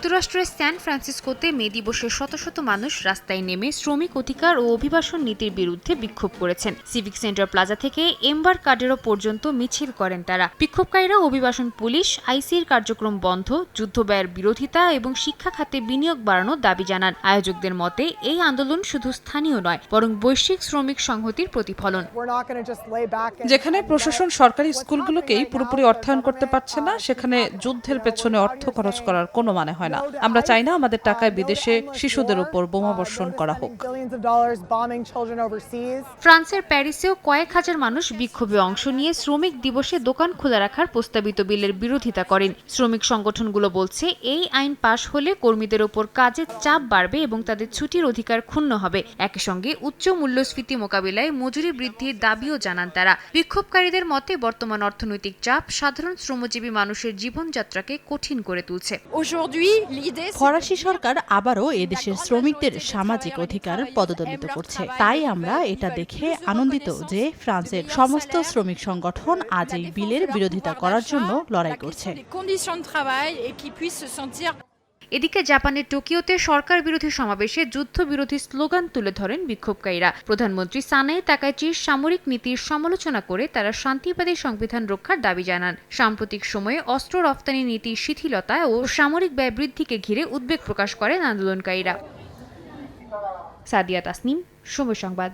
যুক্তরাষ্ট্রের স্যান ফ্রান্সিসকোতে মে দিবসে শত শত মানুষ রাস্তায় নেমে শ্রমিক অধিকার ও অভিবাসন নীতির বিরুদ্ধে বিক্ষোভ করেছেন। সিভিক সেন্টার প্লাজা থেকে এম্বারকাডেরো পর্যন্ত মিছিল করেন তারা। বিক্ষোভকারীরা অভিবাসন পুলিশ, আইসির কার্যক্রম বন্ধ, যুদ্ধব্যয়ের বিরোধিতা এবং শিক্ষা খাতে বিনিয়োগ বাড়ানোর দাবি জানান। আয়োজকদের মতে এই আন্দোলন শুধু স্থানীয় নয়, বরং বৈশ্বিক শ্রমিক সংহতির প্রতিফলন। যেখানে প্রশাসন সরকারি স্কুলগুলোকেই পুরোপুরি অর্থায়ন করতে পারছে না, সেখানে যুদ্ধের পেছনে অর্থ খরচ করার কোনো মানে হয় না। আমরা চাই না আমাদের টাকায় বিদেশে শিশুদের উপর বোমাবর্ষণ করা হোক। ফ্রান্সের প্যারিসেও কয়েক হাজার মানুষ বিক্ষোভে অংশ নিয়ে শ্রমিক দিবসে দোকান খোলা রাখার প্রস্তাবিত বিলের বিরোধিতা করেন। শ্রমিক সংগঠনগুলো বলছে, এই আইন পাশ হলে কর্মীদের উপর কাজের চাপ বাড়বে এবং তাদের ছুটির অধিকার ক্ষুণ্ণ হবে। একই সঙ্গে উচ্চ মূল্যস্ফীতি মোকাবিলায় মজুরি বৃদ্ধির দাবিও জানান তারা। বিক্ষোভকারীদের মতে বর্তমান অর্থনৈতিক চাপ সাধারণ শ্রমজীবী মানুষের জীবনযাত্রাকে কঠিন করে তুলছে। ফরাসি সরকার আবারও এদেশের শ্রমিকদের সামাজিক অধিকার পদদলিত করছে। তাই আমরা এটা দেখে আনন্দিত যে ফ্রান্সের সমস্ত শ্রমিক সংগঠন আজ এই বিলের বিরোধিতা করার জন্য লড়াই করছে। এদিকে জাপানের টোকিওতে সরকার বিরোধী সমাবেশে যুদ্ধবিরোধী স্লোগান তুলে ধরেন বিক্ষোভকারীরা। প্রধানমন্ত্রী সানাই তাকাইচির সামরিক নীতির সমালোচনা করে তারা শান্তিবাদী সংবিধান রক্ষার দাবি জানান। সাম্প্রতিক সময়ে অস্ত্র রফতানি নীতির শিথিলতা ও সামরিক ব্যয় বৃদ্ধিকে ঘিরে উদ্বেগ প্রকাশ করেন আন্দোলনকারীরা। সাদিয়া তাসনিম, সময় সংবাদ।